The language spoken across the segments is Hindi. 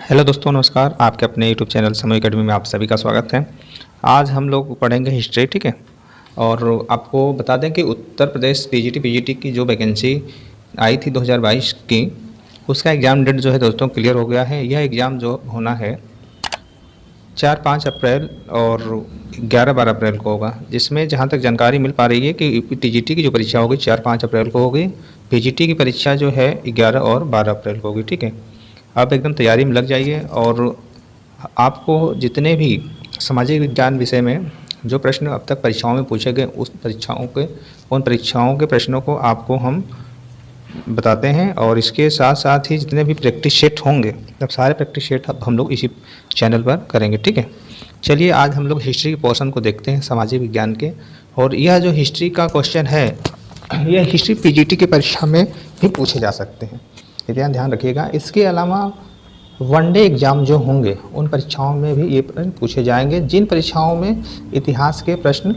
हेलो दोस्तों, नमस्कार। आपके अपने यूट्यूब चैनल समय एकेडमी में आप सभी का स्वागत है। आज हम लोग पढ़ेंगे हिस्ट्री, ठीक है। और आपको बता दें कि उत्तर प्रदेश पीजीटी की जो वैकेंसी आई थी 2022 की, उसका एग्ज़ाम डेट जो है दोस्तों क्लियर हो गया है। यह एग्ज़ाम जो होना है 4-5 अप्रैल और 11-12 अप्रैल को होगा, जिसमें जहाँ तक जानकारी मिल पा रही है कि टीजीटी की जो परीक्षा होगी 4-5 अप्रैल को होगी, पीजीटी की परीक्षा जो है 11 और 12 अप्रैल को होगी, ठीक है। आप एकदम तैयारी में लग जाइए और आपको जितने भी सामाजिक विज्ञान विषय में जो प्रश्न अब तक परीक्षाओं में पूछे गए उन परीक्षाओं के प्रश्नों को आपको हम बताते हैं। और इसके साथ साथ ही जितने भी प्रैक्टिस सेट होंगे, तब सारे प्रैक्टिस सेट अब हम लोग इसी चैनल पर करेंगे, ठीक है। चलिए आज हम लोग हिस्ट्री के पोर्शन को देखते हैं, सामाजिक विज्ञान के। और यह जो हिस्ट्री का क्वेश्चन है, यह हिस्ट्री पीजीटी की परीक्षा में भी पूछे जा सकते हैं, ये ध्यान रखिएगा। इसके अलावा वनडे एग्ज़ाम जो होंगे उन परीक्षाओं में भी ये प्रश्न पूछे जाएंगे, जिन परीक्षाओं में इतिहास के प्रश्न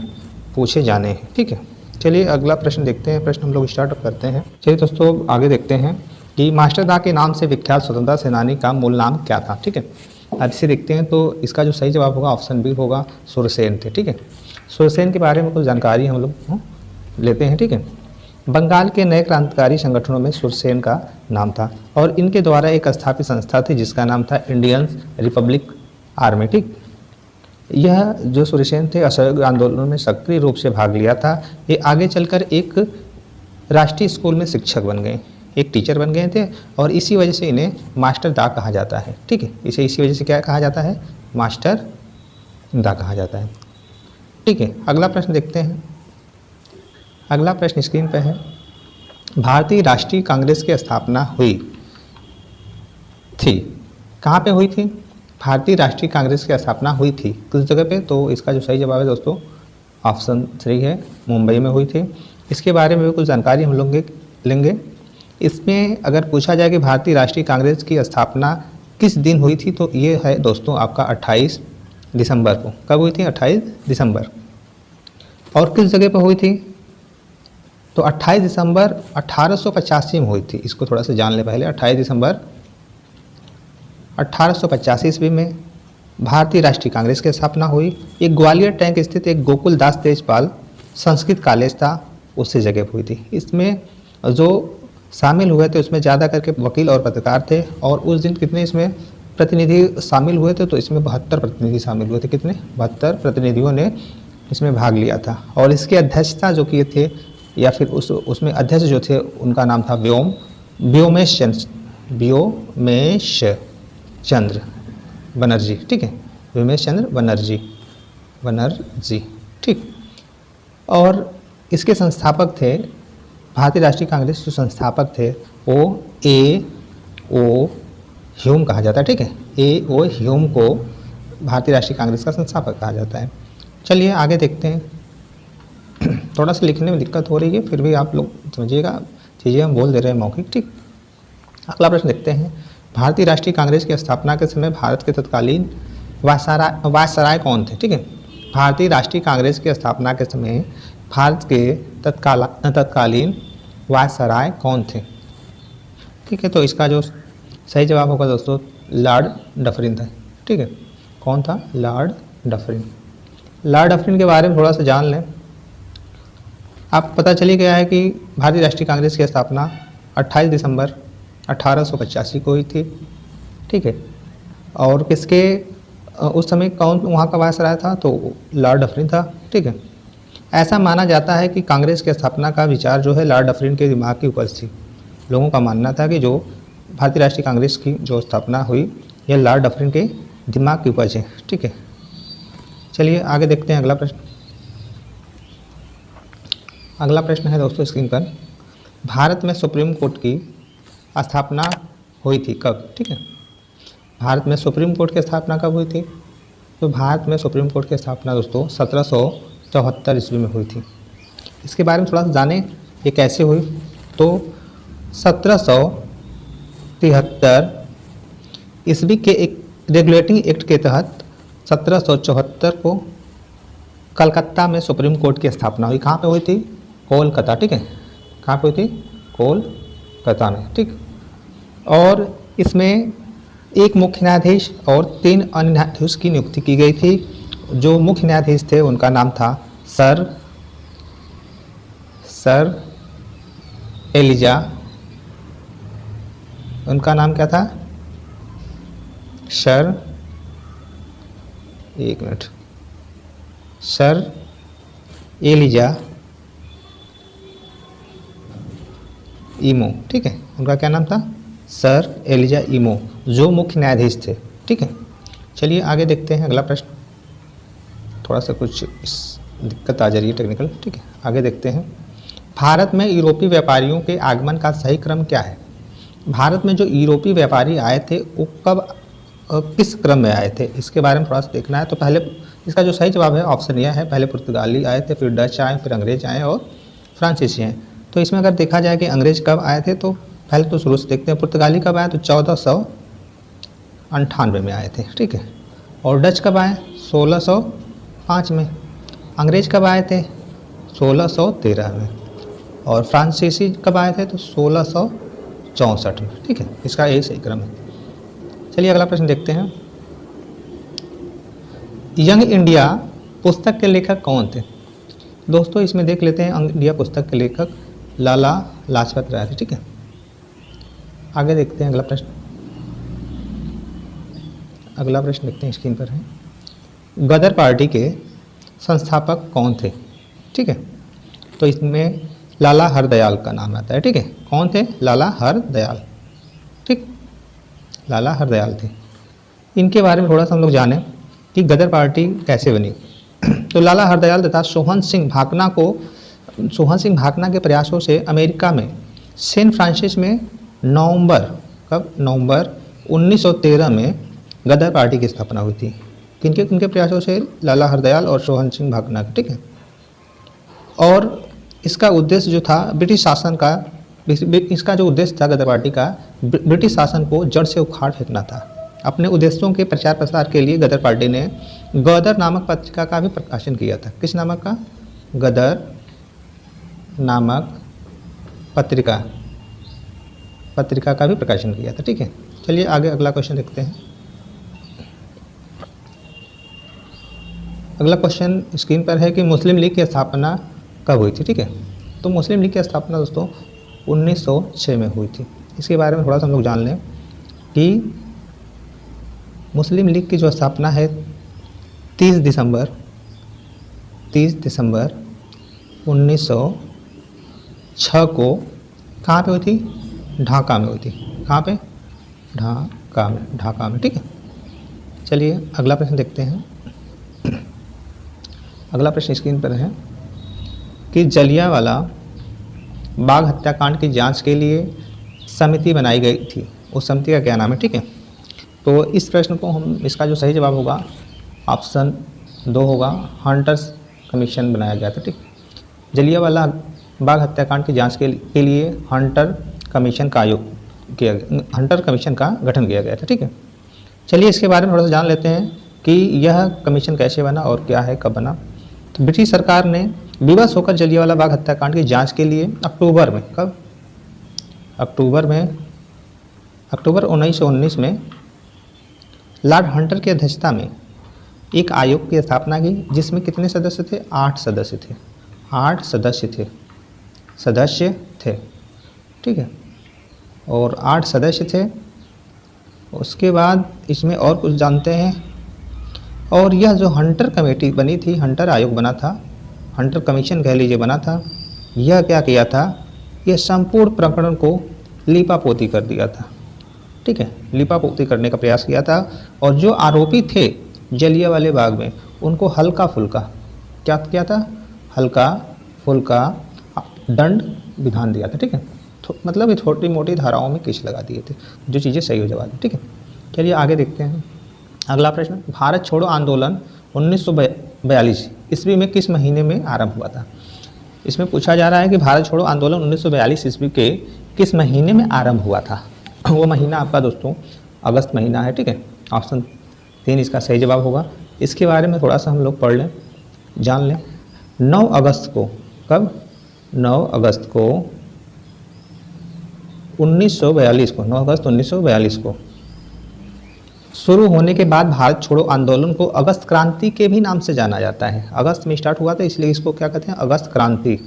पूछे जाने हैं, ठीक है। चलिए अगला प्रश्न देखते हैं। प्रश्न हम लोग स्टार्ट करते हैं। चलिए दोस्तों आगे देखते हैं कि मास्टर दा के नाम से विख्यात स्वतंत्रता सेनानी का मूल नाम क्या था, ठीक है। अब इसे देखते हैं तो इसका जो सही जवाब होगा ऑप्शन बी होगा, सुरसेन थे, ठीक है। सुरसेन के बारे में कुछ जानकारी हम लोग लेते हैं, ठीक है। बंगाल के नए क्रांतिकारी संगठनों में सुरसेन का नाम था और इनके द्वारा एक स्थापित संस्था थी जिसका नाम था इंडियन रिपब्लिक आर्मी, ठीक। यह जो सुरसेन थे असहयोग आंदोलन में सक्रिय रूप से भाग लिया था। ये आगे चलकर एक राष्ट्रीय स्कूल में शिक्षक बन गए, एक टीचर बन गए थे और इसी वजह से इन्हें मास्टर दा कहा जाता है, ठीक है। इसे इसी वजह से क्या कहा जाता है, मास्टर दा कहा जाता है, ठीक है। अगला प्रश्न देखते हैं। अगला प्रश्न स्क्रीन पर है, भारतीय राष्ट्रीय कांग्रेस की स्थापना हुई थी, कहाँ पे हुई थी? भारतीय राष्ट्रीय कांग्रेस की स्थापना हुई थी किस जगह पे? तो इसका जो सही जवाब है दोस्तों ऑप्शन 3 है, मुंबई में हुई थी। इसके बारे में भी कुछ जानकारी हम लोग लेंगे। इसमें अगर पूछा जाए कि भारतीय राष्ट्रीय कांग्रेस की स्थापना किस दिन हुई थी, तो ये है दोस्तों आपका 28 दिसंबर को। कब हुई थी? 28 दिसंबर। और किस जगह पर हुई थी? तो 28 दिसंबर 1885 में हुई थी। इसको थोड़ा सा जान ले पहले। 28 दिसंबर 1885 ईस्वी में भारतीय राष्ट्रीय कांग्रेस की स्थापना हुई। एक ग्वालियर टैंक स्थित एक गोकुल दास तेजपाल संस्कृत कॉलेज था, उससे जगह हुई थी। इसमें जो शामिल हुए थे उसमें ज़्यादा करके वकील और पत्रकार थे। और उस दिन कितने इसमें प्रतिनिधि शामिल हुए थे? तो इसमें 72 प्रतिनिधि शामिल हुए थे। कितने? 72 प्रतिनिधियों ने इसमें भाग लिया था। और इसकी अध्यक्षता जो किए थे या फिर उसमें अध्यक्ष जो थे उनका नाम था व्योमेश चंद्र बनर्जी, ठीक है। व्योमेश चंद्र बनर्जी, ठीक। और इसके संस्थापक थे, भारतीय राष्ट्रीय कांग्रेस के संस्थापक थे वो A.O. ह्यूम कहा जाता है, ठीक है। A.O. ह्यूम को भारतीय राष्ट्रीय कांग्रेस का संस्थापक कहा जाता है। चलिए आगे देखते हैं। थोड़ा सा लिखने में दिक्कत हो रही है, फिर भी आप लोग समझिएगा, चीज़ें हम बोल दे रहे हैं मौखिक, ठीक। अगला प्रश्न देखते हैं। भारतीय राष्ट्रीय कांग्रेस की स्थापना के समय भारत के तत्कालीन वायसराय कौन थे, ठीक है। भारतीय राष्ट्रीय कांग्रेस की स्थापना के समय भारत के तत्कालीन वायसराय कौन थे, ठीक है। तो इसका जो सही जवाब होगा दोस्तों लॉर्ड डफरिन था, ठीक है। कौन था? Lord Dufferin. लॉर्ड डफरिन के बारे में थोड़ा सा जान लें। आप पता चली गया है कि भारतीय राष्ट्रीय कांग्रेस की स्थापना 28 दिसंबर 1885 को हुई थी, ठीक है। और किसके उस समय कौन वहाँ का वायसराय था? तो लॉर्ड डफरिन था, ठीक है। ऐसा माना जाता है कि कांग्रेस की स्थापना का विचार जो है लॉर्ड डफरिन के दिमाग की उपज थी। लोगों का मानना था कि जो भारतीय राष्ट्रीय कांग्रेस की जो स्थापना हुई यह लॉर्ड डफरिन के दिमाग की उपज है, ठीक है। चलिए आगे देखते हैं अगला प्रश्न। अगला प्रश्न है दोस्तों स्क्रीन पर, भारत में सुप्रीम कोर्ट की स्थापना हुई थी कब, ठीक है। भारत में सुप्रीम कोर्ट की स्थापना कब हुई थी? तो भारत में सुप्रीम कोर्ट की स्थापना दोस्तों 1774 ईस्वी में हुई थी। इसके बारे में थोड़ा सा जानें ये कैसे हुई। तो 1773 ईस्वी के एक रेगुलेटिंग एक्ट के तहत 1774 को कलकत्ता में सुप्रीम कोर्ट की स्थापना हुई। कहाँ पे हुई थी? कोलकाता, ठीक है। कहाँ पे हुई थी? कोलकाता में, ठीक। और इसमें एक मुख्य न्यायाधीश और 3 अन्य न्यायाधीश की नियुक्ति की गई थी। जो मुख्य न्यायाधीश थे उनका नाम था सर एलिजा, उनका नाम क्या था? सर एलिजा इमो, ठीक है, उनका क्या नाम था? सर एलिजा इमो, जो मुख्य न्यायाधीश थे, ठीक है। चलिए आगे देखते हैं अगला प्रश्न। थोड़ा सा कुछ दिक्कत आ जा रही है टेक्निकल, ठीक है, आगे देखते हैं। भारत में यूरोपीय व्यापारियों के आगमन का सही क्रम क्या है? भारत में जो यूरोपीय व्यापारी आए थे वो कब किस क्रम में आए थे, इसके बारे में थोड़ा सा देखना है। तो पहले इसका जो सही जवाब है ऑप्शन यह है, पहले पुर्तगाली आए थे, फिर डच आए, फिर अंग्रेज आए और फ्रांसीसी आए। तो इसमें अगर देखा जाए कि अंग्रेज कब आए थे, तो पहले तो शुरू से देखते हैं। पुर्तगाली कब आए? तो 1498 में आए थे, ठीक है। और डच कब आए? 1605 में। अंग्रेज कब आए थे? 1613 में। और फ्रांसीसी कब आए थे? तो 1664 में, ठीक है। इसका यही सही क्रम है। चलिए अगला प्रश्न देखते हैं। यंग इंडिया पुस्तक के लेखक कौन थे? दोस्तों इसमें देख लेते हैं, यंग इंडिया पुस्तक के लेखक लाला लाजपत राय थे, ठीक है। आगे देखते हैं अगला प्रश्न। अगला प्रश्न देखते हैं, स्क्रीन पर है। गदर पार्टी के संस्थापक कौन थे? ठीक है, तो इसमें लाला हरदयाल का नाम आता है, ठीक है। कौन थे? लाला हरदयाल, ठीक, लाला हरदयाल थे। इनके बारे में थोड़ा सा हम लोग जानें कि गदर पार्टी कैसे बनी। तो लाला हरदयाल तथा सोहन सिंह भाकना के प्रयासों से अमेरिका में सैन फ्रांसिस में नवंबर 1913 में गदर पार्टी की स्थापना हुई थी। किनके प्रयासों से? लाला हरदयाल और सोहन सिंह भाकना के, ठीक है। और इसका उद्देश्य जो था ब्रिटिश शासन का, इसका जो उद्देश्य था गदर पार्टी का, ब्रिटिश शासन को जड़ से उखाड़ फेंकना था। अपने उद्देश्यों के प्रचार प्रसार के लिए गदर पार्टी ने गदर नामक पत्रिका का भी प्रकाशन किया था। किस नामक का? गदर नामक पत्रिका का भी प्रकाशन किया था, ठीक है। चलिए आगे अगला क्वेश्चन देखते हैं। अगला क्वेश्चन स्क्रीन पर है कि मुस्लिम लीग की स्थापना कब हुई थी, ठीक है। तो मुस्लिम लीग की स्थापना दोस्तों 1906 में हुई थी। इसके बारे में थोड़ा सा हम लोग जान लें कि मुस्लिम लीग की जो स्थापना है 30 दिसंबर 1906 को कहाँ पे हुई थी? ढाका में हुई थी। कहाँ पे? ढाका में, ठीक है। चलिए अगला प्रश्न देखते हैं। अगला प्रश्न स्क्रीन पर है कि जलियांवाला बाग हत्याकांड की जांच के लिए समिति बनाई गई थी, उस समिति का क्या नाम है, ठीक है। तो इस प्रश्न को इसका जो सही जवाब होगा ऑप्शन 2 होगा, हंटर्स कमीशन बनाया गया था, ठीक। जलियांवाला बाग हत्याकांड की जांच के लिए हंटर कमीशन का गठन किया गया था, ठीक है। चलिए इसके बारे में थोड़ा सा जान लेते हैं कि यह कमीशन कैसे बना और क्या है, कब बना। तो ब्रिटिश सरकार ने विवश होकर जलियांवाला बाग हत्याकांड की जांच के लिए अक्टूबर 1919 में लॉर्ड हंटर की अध्यक्षता में एक आयोग की स्थापना की, जिसमें कितने सदस्य थे? 8 सदस्य थे। 8 सदस्य थे, ठीक है। और 8 सदस्य थे। उसके बाद इसमें और कुछ जानते हैं। और यह जो हंटर कमेटी बनी थी, हंटर आयोग बना था, हंटर कमीशन कह लीजिए बना था, यह क्या किया था? यह संपूर्ण प्रकरण को लीपापोती कर दिया था, ठीक है। लीपापोती करने का प्रयास किया था। और जो आरोपी थे जलियांवाले बाग में, उनको हल्का फुल्का क्या किया था? हल्का फुल्का दंड विधान दिया था, ठीक है। मतलब ये छोटी मोटी धाराओं में केस लगा दिए थे, जो चीज़ें सही हो जाती, ठीक है। चलिए आगे देखते हैं। अगला प्रश्न, भारत छोड़ो आंदोलन 1942 ईस्वी में किस महीने में आरंभ हुआ था? इसमें पूछा जा रहा है कि भारत छोड़ो आंदोलन 1942 ईस्वी के किस महीने में आरंभ हुआ था। वो महीना आपका दोस्तों अगस्त महीना है, ठीक है। ऑप्शन 3 इसका सही जवाब होगा। इसके बारे में थोड़ा सा हम लोग पढ़ लें, जान लें। 9 अगस्त को, कब? 9 अगस्त को 1942 को, 9 अगस्त 1942 को शुरू होने के बाद भारत छोड़ो आंदोलन को अगस्त क्रांति के भी नाम से जाना जाता है। अगस्त में स्टार्ट हुआ था इसलिए इसको क्या कहते हैं, अगस्त क्रांति।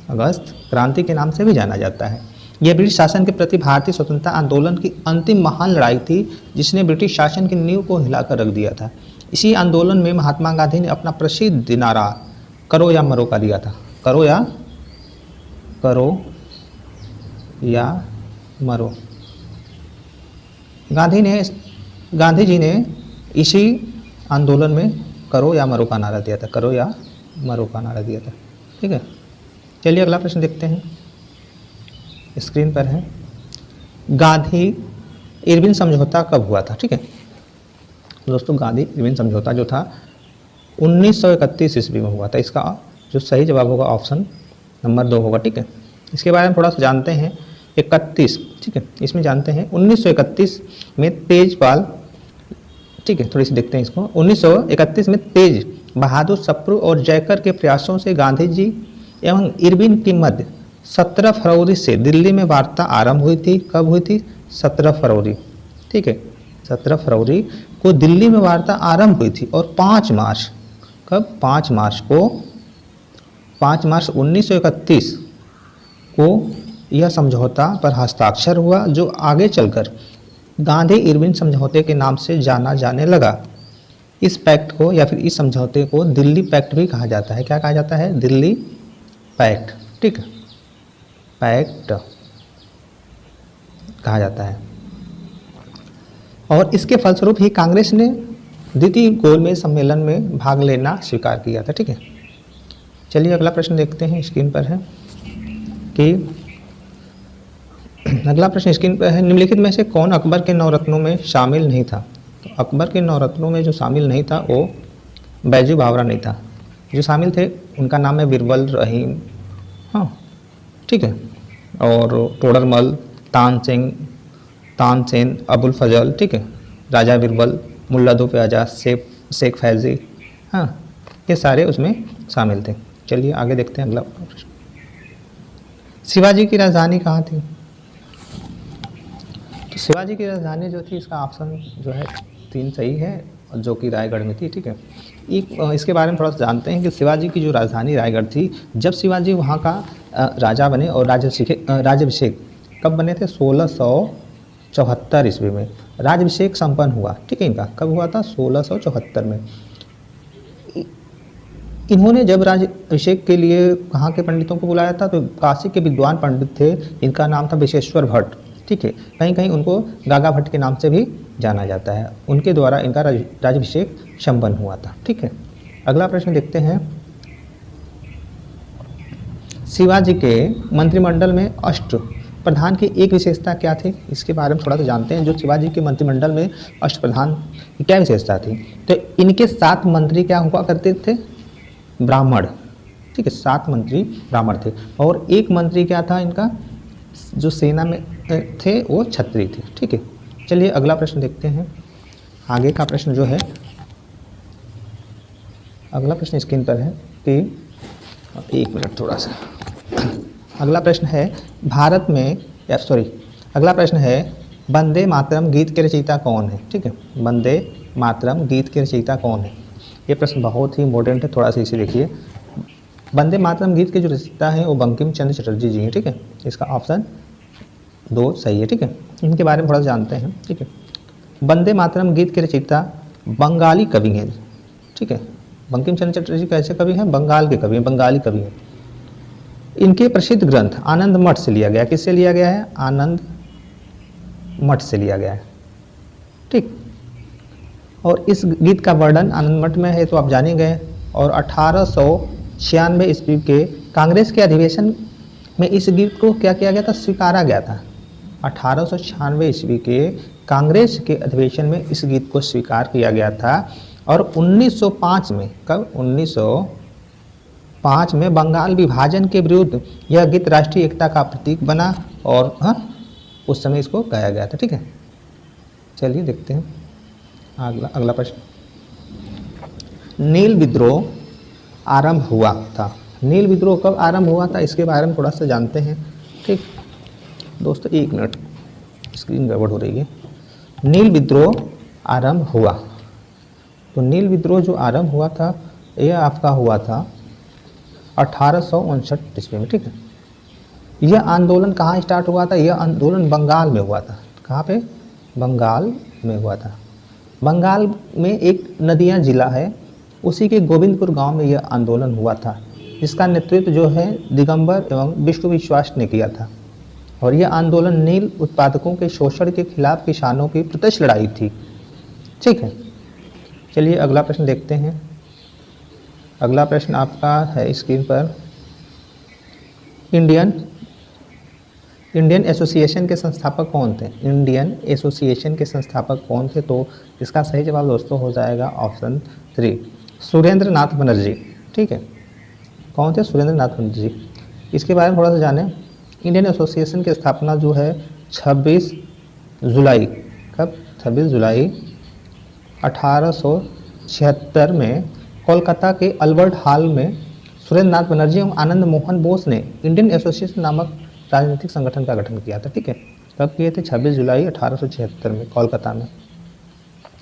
अगस्त क्रांति के नाम से भी जाना जाता है। यह ब्रिटिश शासन के प्रति भारतीय स्वतंत्रता आंदोलन की अंतिम महान लड़ाई थी जिसने ब्रिटिश शासन की नींव को हिलाकर रख दिया था। इसी आंदोलन में महात्मा गांधी ने अपना प्रसिद्ध नारा करो या मरो का दिया था। करो या मरो। गांधी जी ने इसी आंदोलन में करो या मरो का नारा दिया था। करो या मरो का नारा दिया था। ठीक है, चलिए अगला प्रश्न देखते हैं, स्क्रीन पर है। गांधी इरविन समझौता कब हुआ था? ठीक है दोस्तों, गांधी इरविन समझौता जो था 1931 ईस्वी में हुआ था। इसका जो सही जवाब होगा ऑप्शन नंबर 2 होगा। ठीक है, इसके बारे में थोड़ा सा जानते हैं। 31, ठीक है, इसमें जानते हैं 1931 में तेजपाल, ठीक है थोड़ी सी देखते हैं इसको। 1931 में तेज बहादुर सप्रू और जयकर के प्रयासों से गांधी जी एवं इरविन के मध्य 17 फरवरी से दिल्ली में वार्ता आरंभ हुई थी। कब हुई थी? 17 फरवरी। ठीक है, 17 फरवरी को दिल्ली में वार्ता आरंभ हुई थी और 5 मार्च, कब? 5 मार्च 1931 को यह समझौता पर हस्ताक्षर हुआ, जो आगे चलकर गांधी इरविन समझौते के नाम से जाना जाने लगा। इस पैक्ट को या फिर इस समझौते को दिल्ली पैक्ट भी कहा जाता है। क्या कहा जाता है? दिल्ली पैक्ट। ठीक है, पैक्ट कहा जाता है। और इसके फलस्वरूप ही कांग्रेस ने द्वितीय गोलमेज सम्मेलन में भाग लेना स्वीकार किया था। ठीक है, चलिए अगला प्रश्न देखते हैं, स्क्रीन पर है कि अगला प्रश्न स्क्रीन पर है, निम्नलिखित में से कौन अकबर के 9 रत्नों में शामिल नहीं था? तो अकबर के 9 रत्नों में जो शामिल नहीं था वो बैजू बावरा नहीं था। जो शामिल थे उनका नाम है बिरबल, रहीम, हाँ ठीक है, और तोडरमल, तानसेन, अबुल फजल, ठीक है, राजा बिरबल, मुल्ला दो प्याजा, शेख फैजी, हाँ ये सारे उसमें शामिल थे। चलिए आगे देखते हैं अगला प्रश्न। शिवाजी की राजधानी कहाँ थी? तो शिवाजी की राजधानी जो थी, इसका ऑप्शन जो है 3 सही है, जो कि रायगढ़ में थी। ठीक है, इसके बारे में थोड़ा सा जानते हैं कि शिवाजी की जो राजधानी रायगढ़ थी, जब शिवाजी वहाँ का राजा बने और राज्याभिषेक कब बने थे? 1674 ईस्वी में राज्याभिषेक संपन्न हुआ। ठीक है, इनका कब हुआ था? 1674 में। इन्होंने जब राज्याभिषेक के लिए कहाँ के पंडितों को बुलाया था? तो काशी के विद्वान पंडित थे, इनका नाम था विश्वेश्वर भट्ट। ठीक है, कहीं कहीं उनको गागा भट्ट के नाम से भी जाना जाता है। उनके द्वारा इनका राज्याभिषेक संपन्न हुआ था। ठीक है, अगला प्रश्न देखते हैं। शिवाजी के मंत्रिमंडल में अष्ट प्रधान की एक विशेषता क्या थी? इसके बारे में थोड़ा सा जानते हैं। जो शिवाजी के मंत्रिमंडल में अष्ट प्रधान की क्या विशेषता थी? तो इनके 7 मंत्री क्या हुआ करते थे? ब्राह्मण। ठीक है, 7 मंत्री ब्राह्मण थे और 1 मंत्री क्या था इनका? जो सेना में थे वो क्षत्रिय थे। ठीक है, चलिए अगला प्रश्न देखते हैं। आगे का प्रश्न जो है, अगला प्रश्न स्क्रीन पर है कि 1 मिनट थोड़ा सा। अगला प्रश्न है अगला प्रश्न है वंदे मातरम गीत के रचयिता कौन है? ठीक है, वंदे मातरम गीत के रचयिता कौन है? ये प्रश्न बहुत ही इंपॉर्टेंट है, थोड़ा सा इसे देखिए। वंदे मातरम गीत के जो रचयिता हैं वो बंकिम चंद्र चटर्जी जी हैं। ठीक है, इसका ऑप्शन 2 सही है। ठीक है, इनके बारे में थोड़ा सा जानते हैं। ठीक है, वंदे मातरम गीत के रचयिता बंगाली कवि हैं। ठीक है, बंकिम चंद्र चटर्जी कैसे कवि हैं? बंगाल के कवि हैं, बंगाली कवि हैं। इनके प्रसिद्ध ग्रंथ आनंद मठ से लिया गया। किससे लिया गया है? आनंद मठ से लिया गया है। ठीक, और इस गीत का वर्णन आनंद मठ में है तो आप जाने गए। और 1896 ईस्वी के कांग्रेस के अधिवेशन में इस गीत को क्या किया गया था? स्वीकारा गया था। 1896 ईस्वी के कांग्रेस के अधिवेशन में इस गीत को स्वीकार किया गया था। और 1905 में, कब? 1905 में बंगाल विभाजन के विरुद्ध यह गीत राष्ट्रीय एकता का प्रतीक बना और उस समय इसको गाया गया था। ठीक है, चलिए देखते हैं अगला प्रश्न। नील विद्रोह आरंभ हुआ था। नील विद्रोह कब आरंभ हुआ था? इसके बारे में थोड़ा सा जानते हैं। ठीक दोस्तों, 1 मिनट, स्क्रीन गड़बड़ हो रही है। नील विद्रोह आरंभ हुआ? तो नील विद्रोह जो आरंभ हुआ था यह आपका हुआ था 1859 ईस्वी में, ठीक है। यह आंदोलन कहाँ स्टार्ट हुआ था? यह आंदोलन बंगाल में हुआ था। कहाँ पे? बंगाल में हुआ था। बंगाल में एक नदिया जिला है, उसी के गोविंदपुर गांव में यह आंदोलन हुआ था, जिसका नेतृत्व जो है दिगंबर एवं विष्णु विश्वास ने किया था। और यह आंदोलन नील उत्पादकों के शोषण के खिलाफ किसानों की प्रत्यक्ष लड़ाई थी, ठीक है। चलिए अगला प्रश्न देखते हैं। अगला प्रश्न आपका है स्क्रीन पर, इंडियन एसोसिएशन के संस्थापक कौन थे? इंडियन एसोसिएशन के संस्थापक कौन थे? तो इसका सही जवाब दोस्तों हो जाएगा ऑप्शन 3, सुरेंद्र नाथ बनर्जी, ठीक है। कौन थे? सुरेंद्र नाथ बनर्जी। इसके बारे में थोड़ा सा जानें। इंडियन एसोसिएशन की स्थापना जो है 26 जुलाई, कब? 26 जुलाई 1876 में कोलकाता के अल्बर्ट हॉल में सुरेंद्र नाथ बनर्जी एवं आनंद मोहन बोस ने इंडियन एसोसिएशन नामक राजनीतिक संगठन का गठन किया था, ठीक है। कब किए थे? 26 जुलाई 1876 में कोलकाता में।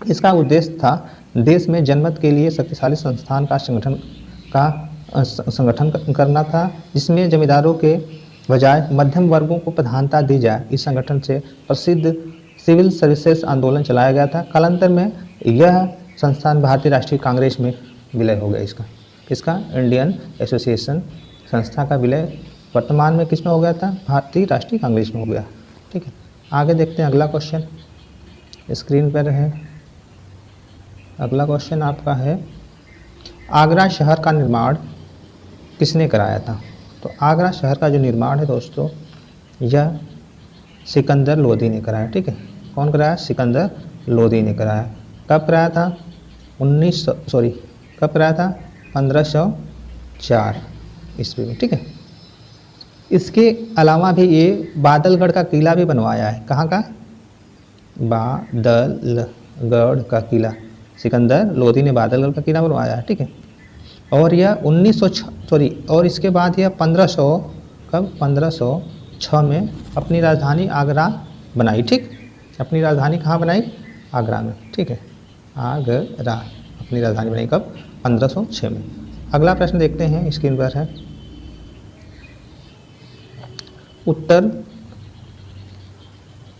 इसका उद्देश्य था देश में जनमत के लिए शक्तिशाली संस्थान का संगठन करना था, जिसमें जमींदारों के बजाय मध्यम वर्गों को प्रधानता दी जाए। इस संगठन से प्रसिद्ध सिविल सर्विसेज आंदोलन चलाया गया था। कालांतर में यह संस्थान भारतीय राष्ट्रीय कांग्रेस में विलय हो गया। इसका इंडियन एसोसिएशन संस्था का विलय वर्तमान में किस में हो गया था? भारतीय राष्ट्रीय कांग्रेस में हो गया, ठीक है। आगे देखते हैं अगला क्वेश्चन, स्क्रीन पर है। अगला क्वेश्चन आपका है, आगरा शहर का निर्माण किसने कराया था? तो आगरा शहर का जो निर्माण है दोस्तों, यह सिकंदर लोदी ने कराया, ठीक है। कौन कराया? सिकंदर लोदी ने कराया। कब कराया था? 1504 ईस्वी में, ठीक है। इसके अलावा भी ये बादलगढ़ का किला भी बनवाया है। कहाँ का? बादलगढ़ का किला, सिकंदर लोदी ने बादलगढ़ का किला बनवाया है, ठीक है। और यह और इसके बाद यह 1506 में अपनी राजधानी आगरा बनाई, ठीक। अपनी राजधानी कहाँ बनाई? आगरा में, ठीक है। आगरा अपनी राजधानी बनाई कब? 1506 में। अगला प्रश्न देखते हैं, स्क्रीन पर है,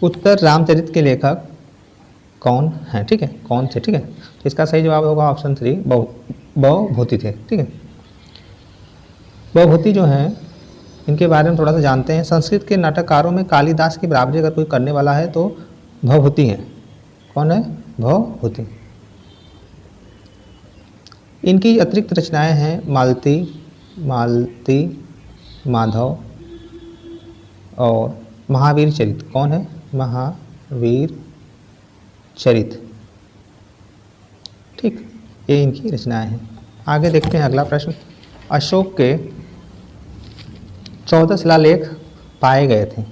उत्तर रामचरित के लेखक कौन है? ठीक है, कौन थे? ठीक है, तो इसका सही जवाब होगा ऑप्शन 3, भवभूति थे, ठीक है। भवभूति जो हैं, इनके बारे में थोड़ा सा जानते हैं। संस्कृत के नाटककारों में कालिदास की बराबरी अगर कोई करने वाला है तो भवभूति हैं। कौन है? भवभूति। इनकी अतिरिक्त रचनाएं हैं मालती, माधव और महावीर चरित। कौन है? महावीर चरित, ठीक, ये इनकी रचनाएं हैं। आगे देखते हैं अगला प्रश्न। अशोक के 14 शिलालेख पाए गए थे।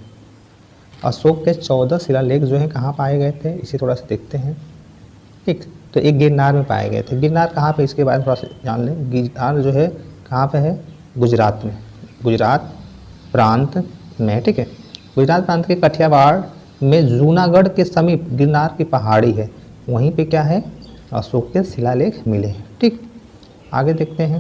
अशोक के 14 शिलालेख जो हैं कहाँ पाए गए थे, इसे थोड़ा सा देखते हैं, ठीक। तो एक गिरनार में पाए गए थे। गिरनार कहाँ पे, इसके बारे में थोड़ा सा जान लें। गिरनार जो है कहाँ पे है? गुजरात में, गुजरात प्रांत में, ठीक है। गुजरात प्रांत के कठियावाड़ में जूनागढ़ के समीप गिरनार की पहाड़ी है, वहीं पे क्या है? अशोक के शिलालेख मिले हैं, ठीक। आगे देखते हैं।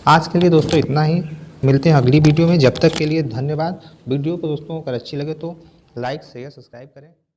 आज के लिए दोस्तों इतना ही, मिलते हैं अगली वीडियो में। जब तक के लिए धन्यवाद। वीडियो को दोस्तों अगर अच्छी लगे तो लाइक शेयर सब्सक्राइब करें।